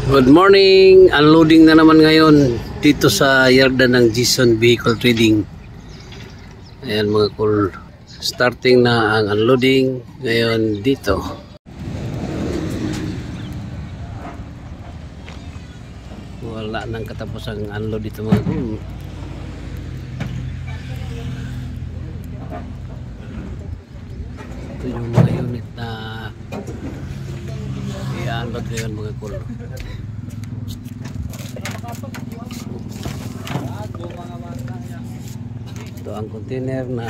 Good morning! Unloading na naman ngayon dito sa yarda ng Jason Vehicle Trading. Ayan mga cool. Starting na ang unloading ngayon dito. Wala nang katapos ang unload dito mga cool. Ito yung mga unit na i-unload ngayon mga cool. Ito ang container na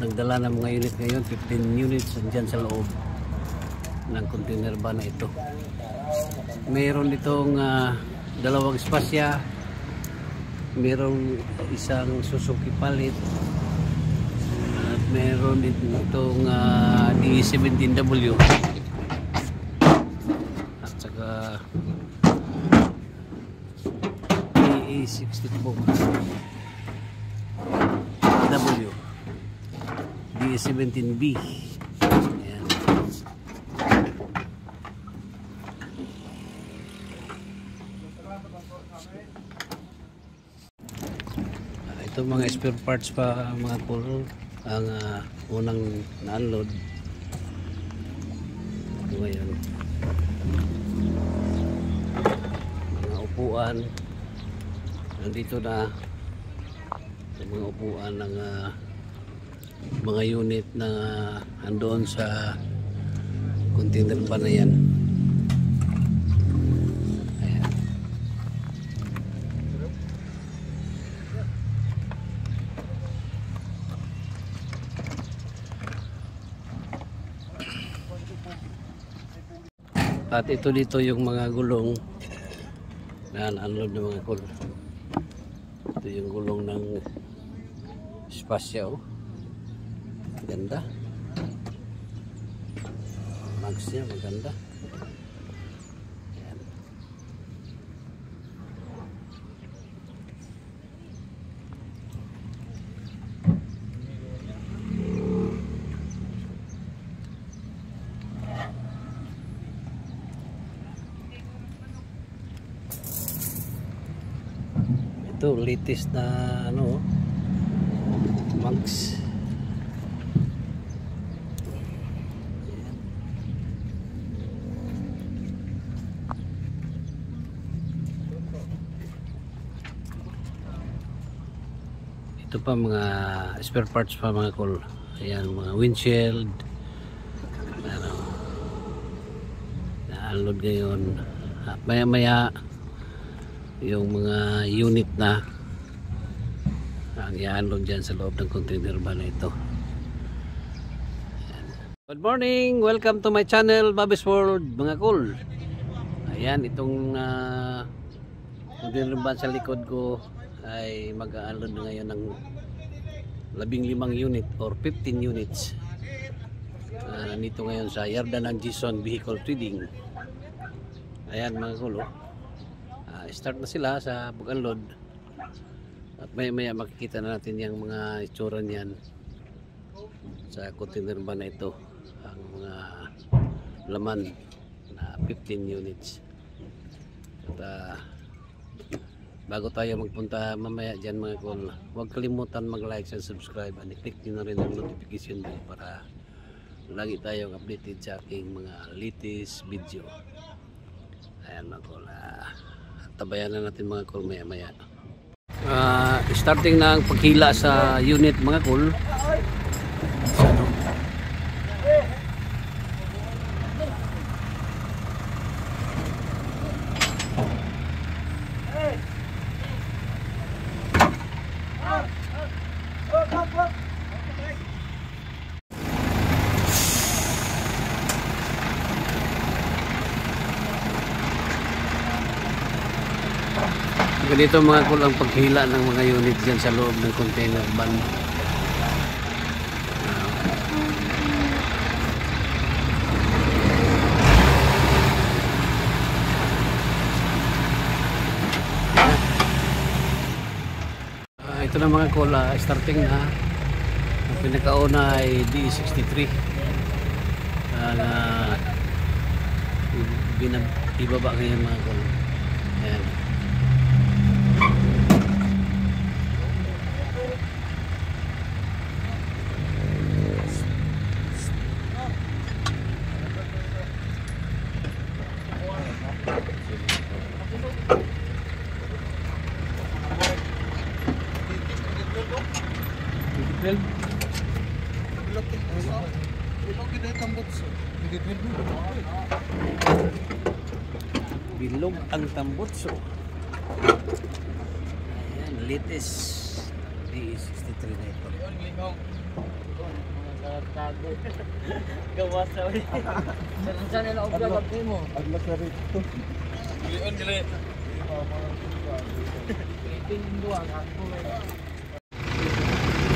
nagdala ng mga unit ngayon, 15 units dyan sa loob ng container ba na ito. Mayroon itong dalawang espasya, mayroong isang Suzuki Palit, at mayroon itong D17W at saka D62W, D17B. Ayan. Ito mga spare parts pa mga cool ang unang na-unload. Ito ngayon mga upuan nandito na, mga upuan ng mga unit na andoon sa container pa na yan. Ayan. At ito dito yung mga gulong na unload ng mga cool. Ito yung gulong ng espasya, oh. Ganda. Mags niya, maganda. Ayan. Ito latest na ano, mags. Ito pa mga spare parts pa mga cool. Ayan, mga windshield ano, na-unload ngayon. Maya maya yung mga unit na ang i-unload dyan sa loob ng container ba na ito. Ayan. Good morning! Welcome to my channel, Bobby's World mga cool. Ayan, itong container ba sa likod ko ay mag-unload na ngayon ng 15 unit or 15 units. Nandito ngayon sa yarda ng Jason Vehicle Trading. Ayan mga cool, oh. Start na sila sa pag-unload at maya makikita na natin yung mga itsura niyan sa container ba na ito, ang mga laman na 15 units. At bago tayo magpunta mamaya dyan mga cool, huwag kalimutan mag-like and subscribe and i-click nyo na rin ang notification bell para lagi tayong updated sa aking mga latest video. Ayan mga cool, tabayan na natin mga cool maya. Starting na ang paghila sa unit mga cool. Ganito mga cool ang paghila ng mga unit dyan sa loob ng container van. Ito na mga cool, starting na. Ang pinakauna ay D63. ibaba ngayon mga kol. Ayan. Bilog ang tambutso. Ayan, latest DE63 na ito. Gawa sa ulit. Saan nila ang vlog mo? Aglas na rin ito. Gilion, gilion.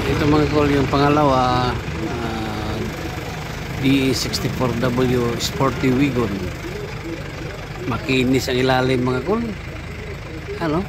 Ito mga kol, yung pangalawa, DE64W Sporty Wagon. Makinis ang ilalim mga kol. Ano?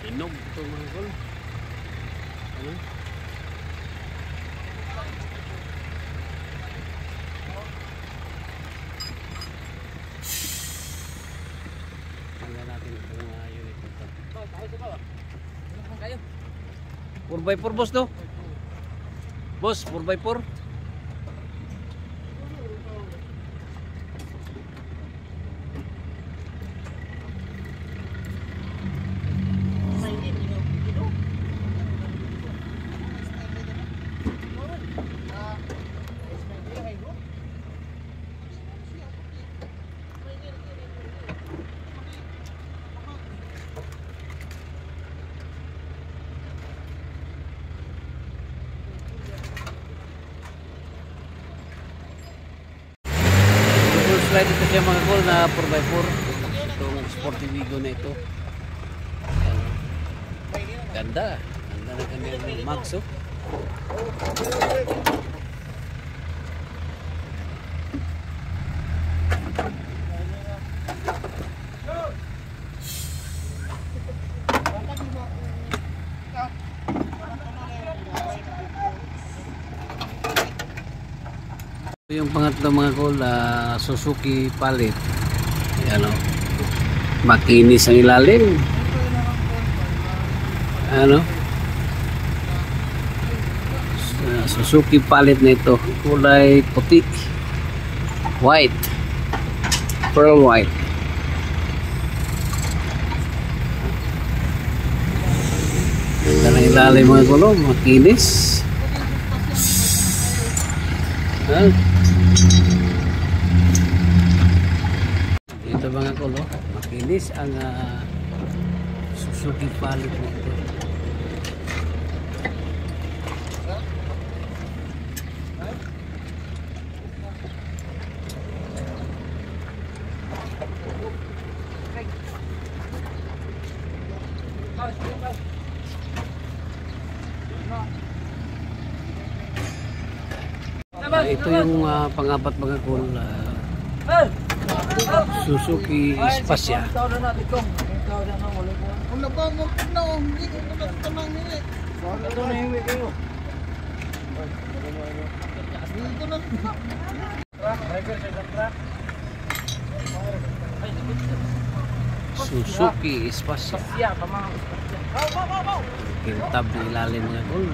Inog ito mga kol. Ano? Tingnan natin kung unit ito. 4x4 boss no? Boss, 4x4. Slide ito siya mga kol na 4x4. Itong Sporty Wagon na ito. Ayan. Ganda. Ganda na kanyang mags oh. Yung pangatlo mga kol, Suzuki Palit. Ano, makinis ang ilalim. Ano, Suzuki Palit na ito, kulay puti, white, pearl white. Ganda ng ilalim mga kol, makinis. Ito mga kolo, makinis ang Suzuki Palit na ito. Ito yung pang-apat mga kol, Suzuki Spazia. Wala ba mo na hindi ko na tanang nila. Ito na hiwi kayo. Dito na. Suzuki Spazia. Siya, pamang. Kintab na ilalim mga kol.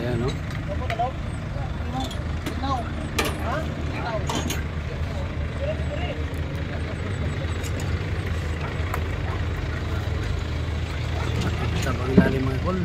Ayan no. Kintab ang ilalim mga kol.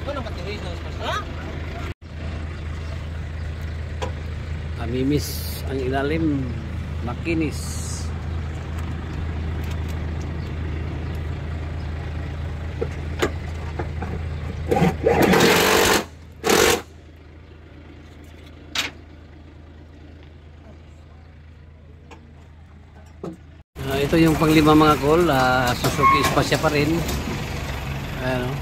Ano? Mamimis ang ilalim, makinis. Ito yung panglima mga kol, Suzuki Spasya pa rin. Ayan, oh.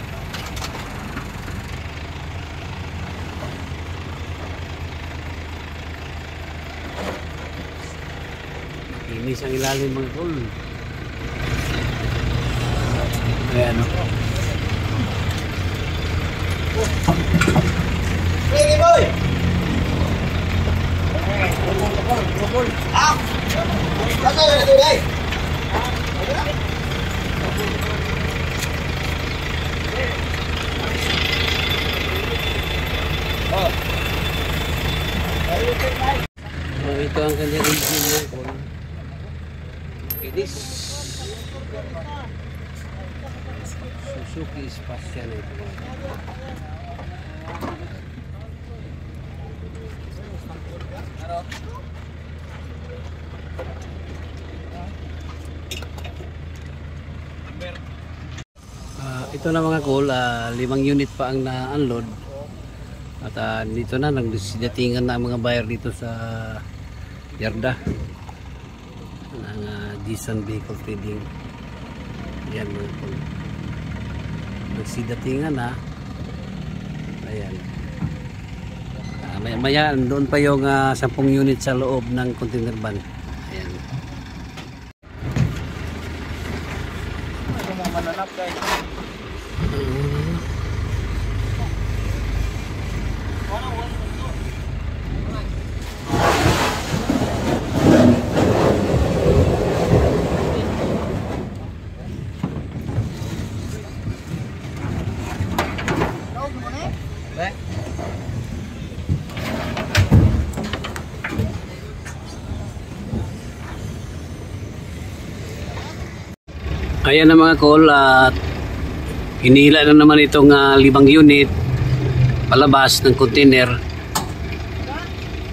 Inis ang ilalim mga kol. Ayan, oh. Hey, boy! Ito ang kanyang engine mga kol. Inis. Suzuki Spasya na ito. Ito na mga kol, 5 unit pa ang na-unload. At dito na, nagsidatingan na ang mga buyer dito sa Yarda ng Jisan Vehicle Trading. Ayan mga kol. Nagsidatingan na. Ayan. Maya doon pa yung 10 unit sa loob ng container van. Ayan. Ito mga mananap guys. Ayan na mga kol, at hinihila na naman itong 5 unit palabas ng container.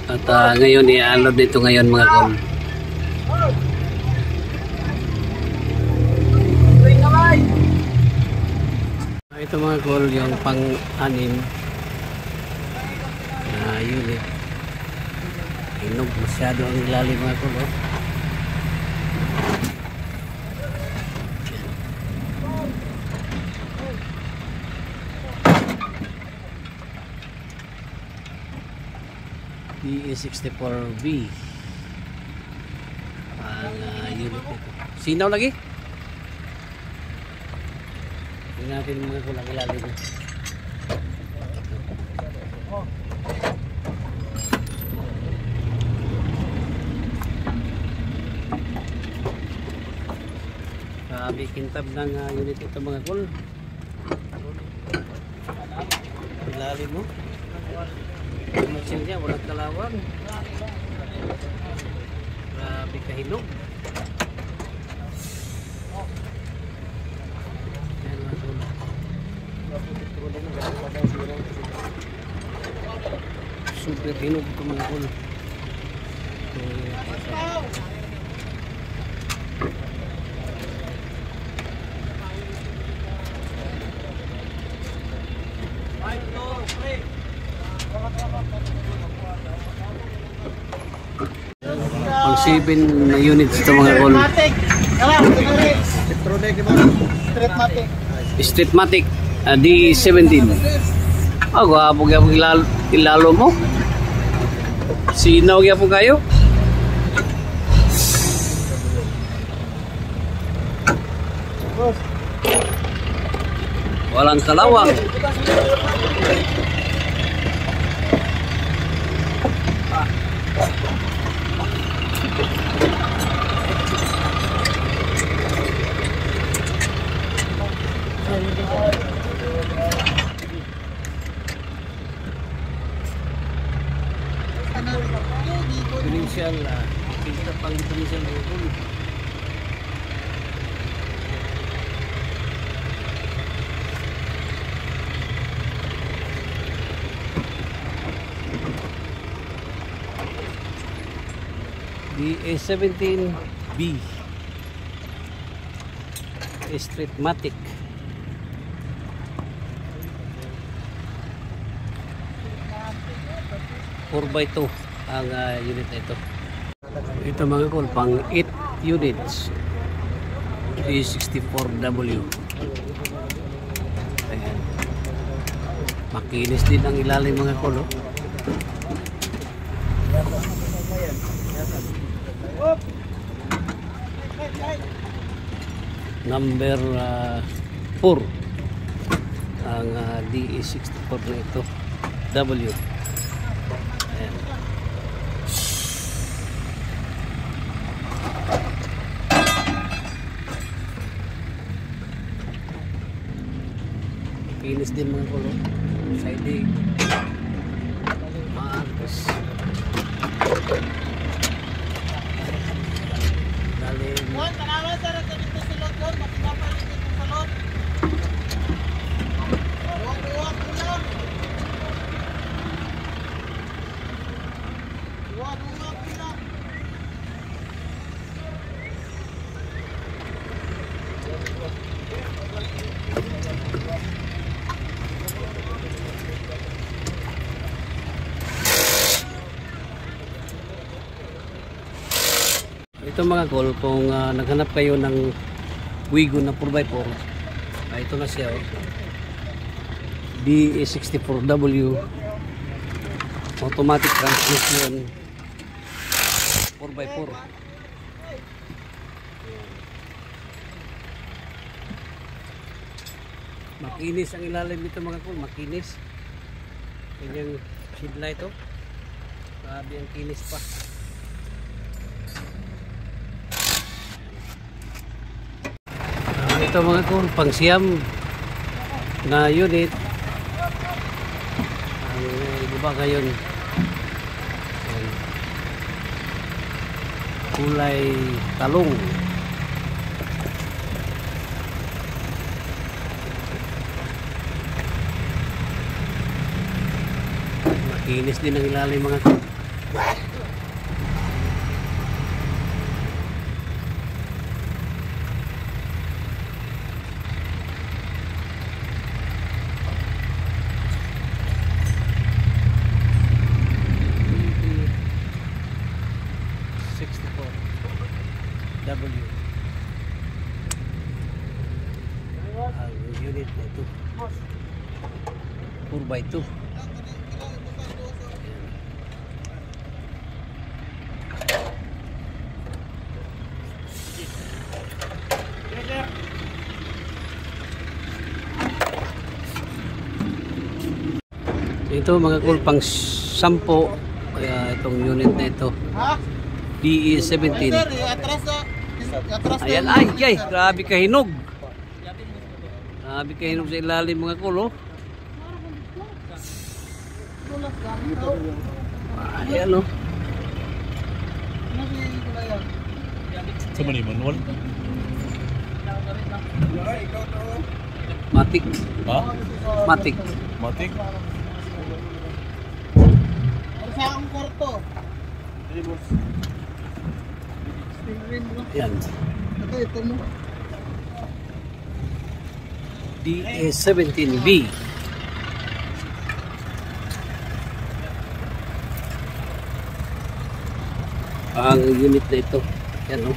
At ngayon i-unload nito ngayon mga kol. Ito mga kol yung pang-6 na unit. Hinog masyado ang ilalim mga kol, oh. PE64B ang unit nito. Sinaw lagi? Hindi natin mga kulang ilalim. Grabe kintab ng unit ito mga kul. Ilalim mo. Machine niya, walang kalawang. Grabe kahinog. Super hinog ito mga kul. Pang 7 na units ito mga kol. Streetmatic D17. Gwapo gyapon ilalo mo. Sinaw gyapon kayo. Walang kalawang. Pinisial, kita pang pinisial dulu. DA17B Street Matic. 4x2 ang unit na ito. Ito mga kol, pang 8 units. D64W. Ayan. Makinis din ang ilalim mga kol. Oh. Number 4 ang DE64 na ito. W. Ayan. Kinis din mga kulo. Siding. Maagos. Dalim. Salamat sa rin dito sa lot doon. Makipapalit dito sa lot. Duwag lang. Duwag lang. Ito mga kol, kung naghanap kayo ng Wigo na 4x4, ito na siya. Oh. DE64W automatic transmission 4x4. Makinis ang ilalim nito mga kol, makinis. Kanyang headlight ito. Grabe ang kinis pa. Ito mga kol, pang siyam na unit ang iba ngayon. Kulay talong. Makinis din ang ilalim mga kol. W ang unit na ito 4x2. Ito mga kul, pang 10 kaya itong unit na ito DE17. Ayan, ay, grabe kahinog. Grabe kahinog sa ilalim mga kulo. Ayan o. Sa man yung manual? Matic. Ha? Matic. Matik? Sa ang kwarto. Ayan. Ito mo. DA17B. Ang unit na ito. Yan o.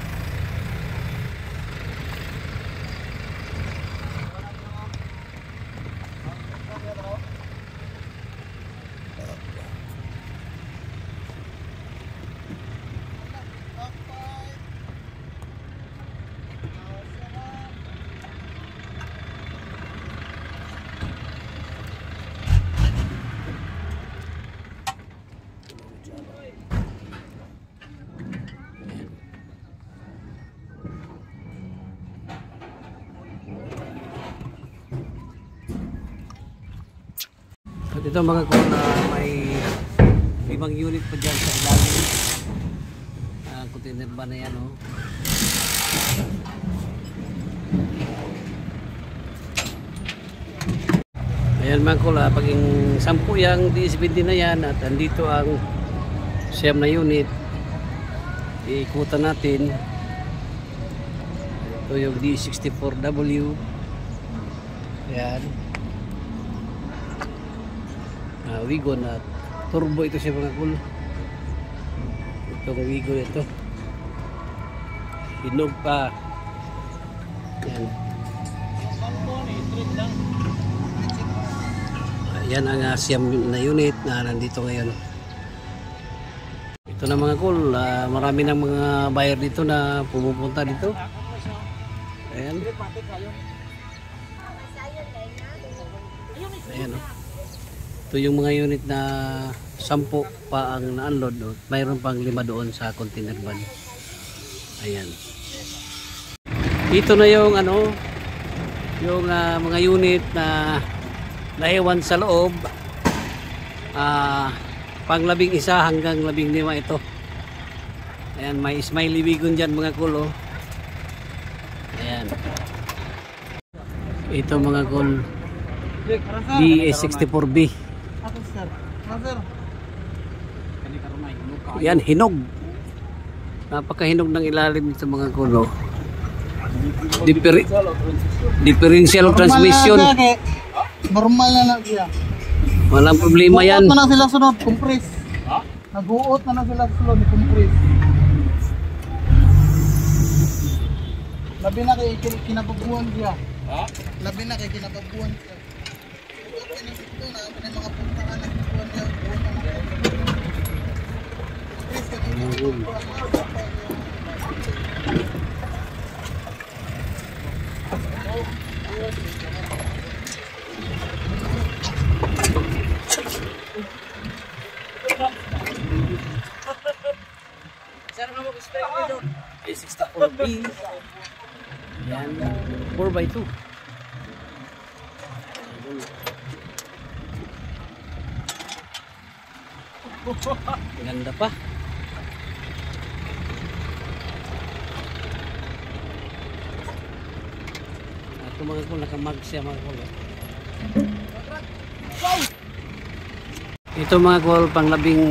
At ito mga kung may 5 unit pa dyan sa ilalim. Container ba na yan oh. Ayan mga kung paging 10 yung DSBD na yan at andito ang siyam na unit iikutan natin. Ito yung D64W. Ayan. Wigon at turbo ito siya mga cool. Itong Wigon ito. Hinog pa. Ayan. Ayan ang Siam na unit na nandito ngayon. Ito na mga cool, marami ng mga buyer dito na pumupunta dito. Ayan. Ayan o. Ito yung mga unit na 10 pa ang na-unload. Mayroon pang 5 doon sa container van. Ayan. Ito na yung ano, yung mga unit na naiwan sa loob. Pang 11 hanggang 15 ito. Ayan, may smiley wigon dyan mga cool oh. Ayan. Ito mga cool, BS64B. Yan, hinog. Napakahinog ng ilalim sa mga cool oh. Differential transmission. Normal na lang siya. Walang problema yan. Nag-uot na lang sila sunod, compress. Nag-uot na lang sila sunod, compress. Labi na kay kinababuhan siya. Labi na kay kinababuhan siya. Okay na dito na, may mga puntahan na kinabuhan niya. A64B. Yan, 4x2. Ganda pa. Ito mga cool, nakamag siya mga cool. Ito mga cool, pang 12.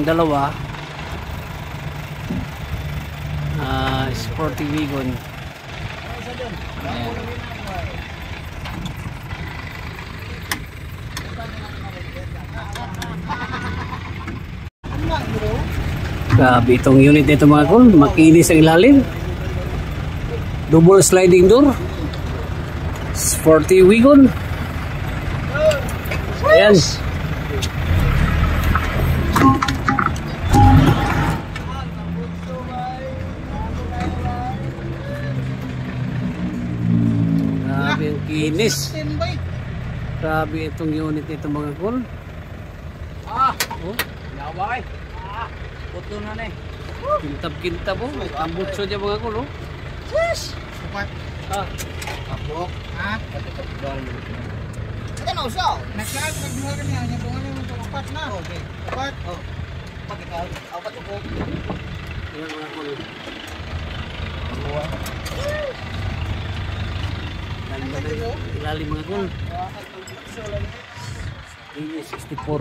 Sporty Wigon. Grabe itong unit nito mga cool, makinis ang ilalim. Double sliding door. Sporty Wigon. Ayan. Grabe ang kinis. Grabe itong unit nito mga cool. Oh. Yaway. Puto na na eh. Kintab-kintab oh. Ang butso niya mga cool oh. Yes! Sapat. Apok. Ha? Ito na usaw. Nagkaag nagduha ka niya. Nyabuhan niya mga sapat na. Okay. Sapat. Oh. Pagkikal. Apat ko. Ayan mga cool. Ganda na ilalim mga cool. BS64.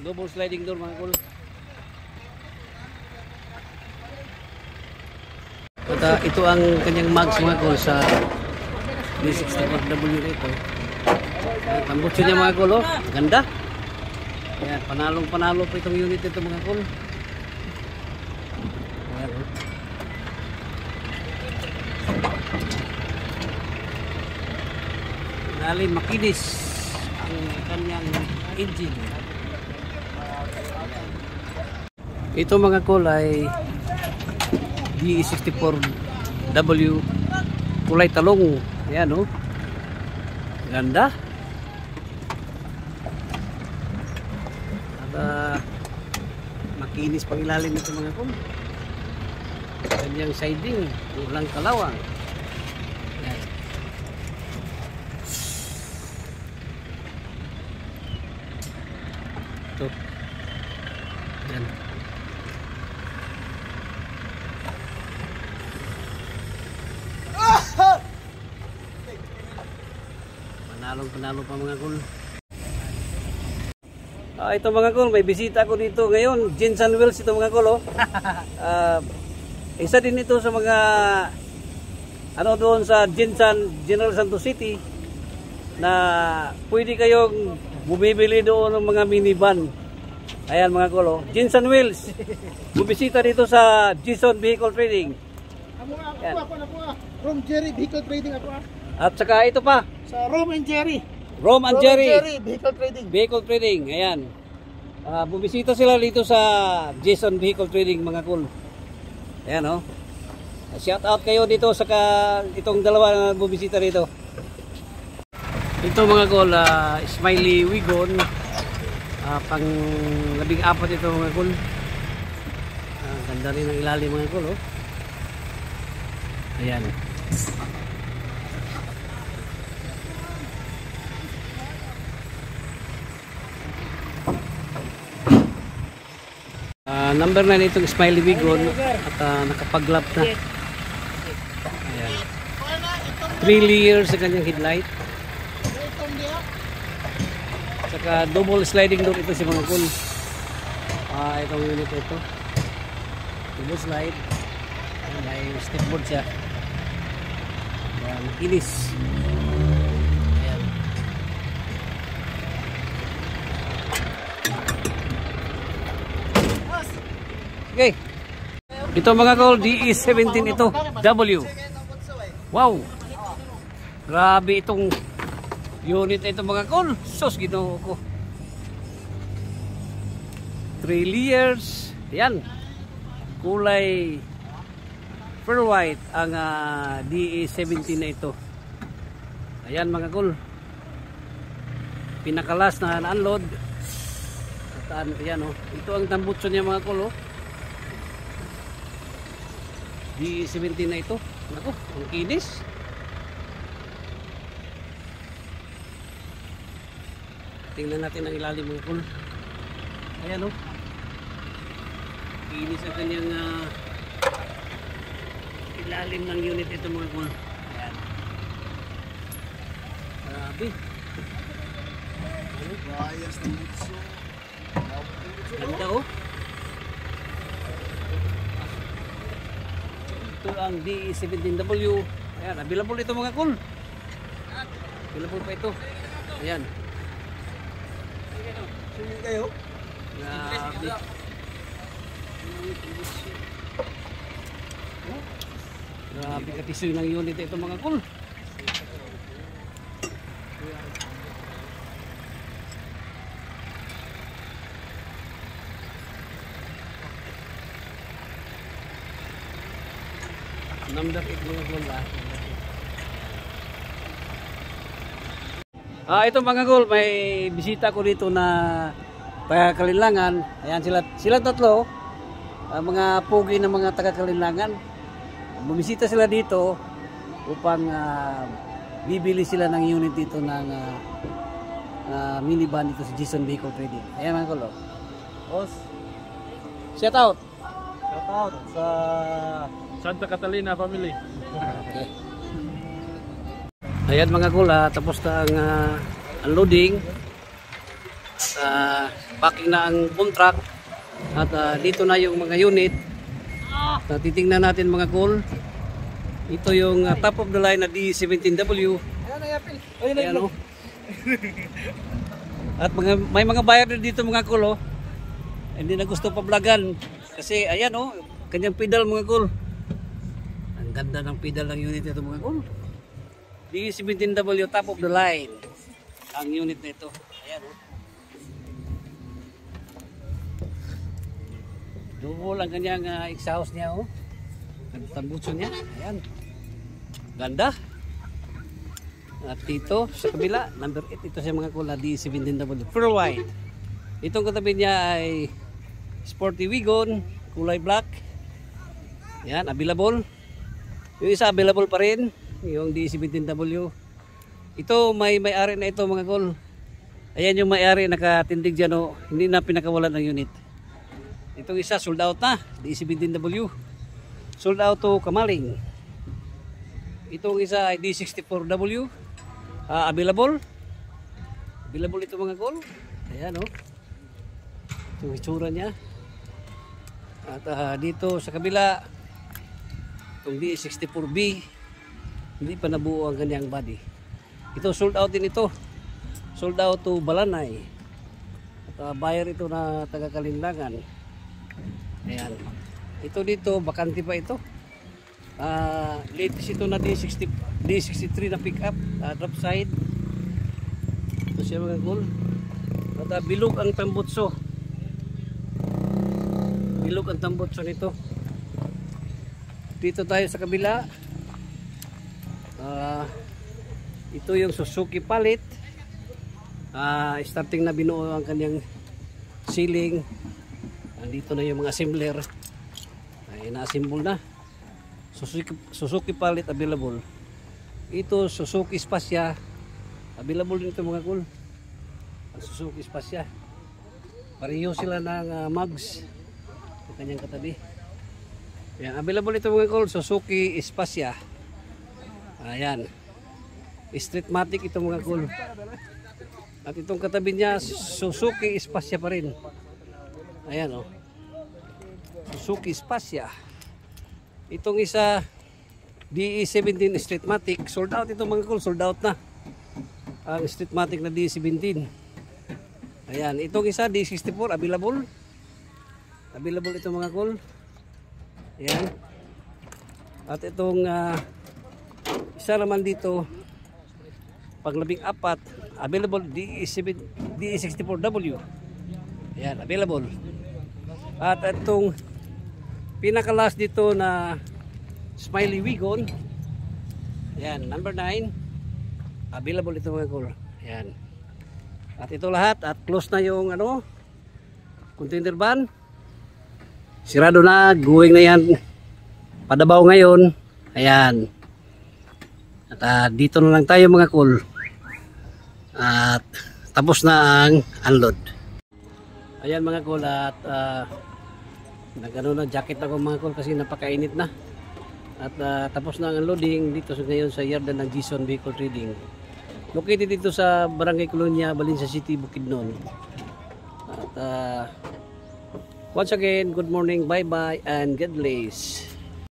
Double sliding door mga cool. At ito ang kanyang mags mga cool sa D64W ito. Ang butso niya mga cool oh. Ganda. Ayan, panalong-panalo po itong unit ito mga cool. Ayan oh. Lalim makinis ang kanyang engine. Ito mga cool ay D64W kulay talong. Ayan oh. Ganda. At makinis pang ilalim nito mga cool. Kanyang siding, walang kalawang. Ayan. Ito. Ayan. Panalong pa mga cool. Ito mga kol, may bisita ko dito ngayon. Jensen Wheels ito mga kol. Isa din ito sa mga ano doon sa Jensen General Santos City na pwede kayong bumibili doon ng mga minivan. Ayan mga kol. Jensen Wheels. Bumisita dito sa Jason Vehicle Trading. Ako. Rom Jerry Vehicle Trading ako. At saka ito pa. Sa Rom and Jerry. Rom and Jerry. Vehicle Trading. Vehicle Trading, ayan. Bumisita sila dito sa Jason Vehicle Trading mga cool. Ayan oh. Shout out kayo dito sa itong dalawa na bumisita dito. Ito mga cool, Smiley Wigon. Pang 14 ito mga cool. Ganda rin ang ilalim mga cool oh. Ayan. Number 9 itong Smiley Wigon at nakapag-lap na. Ayan. 3 layers sa kanyang headlight. Saka double sliding door ito si mga cool. Itong unit ito. Double slide. May stepboard siya. Ayan, makinis. Ayan. Okay. Ito mga kol, DE17 ito. W. Wow. Grabe itong unit ito mga kol. Sus, ginoo ko. 3 layers. Ayan. Kulay pearl white ang DE17 na ito. Ayan mga kol. Pinakalas na unload. At ayan oh. Ito ang tambutso niya mga kol oh. DE17 na ito. Naku, ang kinis. Tingnan natin ang ilalim mga kol. Ayan oh. Kinis ang kanyang ilalim ng unit ito mga kol. Ayan. Grabe. Bias ng butso. Ganda oh. Ito ang DE17W. Ayan, available ito mga kol. Available pa ito. Ayan. Sino kayo? Grabe. Grabe katisoy ng unit ito mga kol. Number 8 mga kol ba? Ito mga kol, may bisita ko dito na taga-Kalinlangan. Ayan sila tatlo, mga pugi ng mga taga-Kalinlangan. Bumisita sila dito upang bibili sila ng unit dito ng minivan dito sa Jason Vehicle Trading. Ayan mga kol. Boss. Shout out. Shout out sa Santa Catalina family. Okay. Ayan mga kol, tapos na ang unloading. Packing na ang contract. At dito na yung mga unit. Titingnan natin mga kol. Ito yung top of the line na D17W. Ayan o. At may mga buyer dito mga kol. Hindi na gusto pa-vlogan. Kasi ayan o, kanyang pedal mga kol. Ang ganda ng pedal ng unit ito mga kol. D17W top of the line ang unit nito. Ayan oh. Double ang kanyang exhaust niya oh. Ang tambutso niya. Ayan. Ganda. At dito sa kabila, number 8 ito sa mga kula D17W pearl white. Itong katabi niya ay Sporty Wigon, kulay black. Ayan, available. Yung isa available pa rin, yung D17W. Ito may-ari na ito mga kol. Ayan yung may-ari nakatindig dyan oh. Hindi na pinakawalan ng unit. Itong isa sold out na, D17W. Sold out to Kamaling. Itong isa ay D64W. Available. Available ito mga kol. Ayan oh. Itong itsura niya. At dito sa kabila, itong D64B, hindi pa nabuo ang kanyang body. Ito sold out din ito. Sold out to Balanay. At buyer ito na taga Kalinlangan. Ayan. Ito dito, bakante pa ito. Latest ito na D63 na pickup, drop side. Ito siya mga cool. At bilog ang tambutso. Bilog ang tambutso nito. Dito tayo sa kabila. Ito yung Suzuki Palit. Starting na binuo ang kanyang ceiling. Andito na yung mga assembler. Ay na-assemble na. Suzuki Palit available. Ito Suzuki Spasya. Available din ito mga cool. Suzuki Spasya. Pareho sila ng mugs. Ang kanyang katabi. Ayan, available ito mga cool. Suzuki Spasya. Ayan. Streetmatic ito mga cool. At itong katabi niya Suzuki Spasya pa rin. Ayan o. Suzuki Spasya. Itong isa DE17 Streetmatic. Sold out ito mga cool. Sold out na. Ang Streetmatic na DE17. Ayan. Itong isa D64 available. Available ito mga cool. Ayan. At itong isa naman dito pang-14 available DE64W. Ayan, available. At itong pinaka-last dito na Smiley Wigon. Ayan, number 9. Available ito mga cool. Ayan. At ito lahat at close na yung container van. Sirado na, going na yan. Padabaw ngayon. Ayan. At dito na lang tayo mga cool. At tapos na ang unload. Ayan mga cool at nagano na jacket ako mga cool kasi napakainit na. At tapos na ang unloading dito ngayon sa yardan ng Jason Vehicle Trading. Located dito sa Barangay Colonia, Valencia City, Bukidnon. At once again, good morning, bye bye and God bless.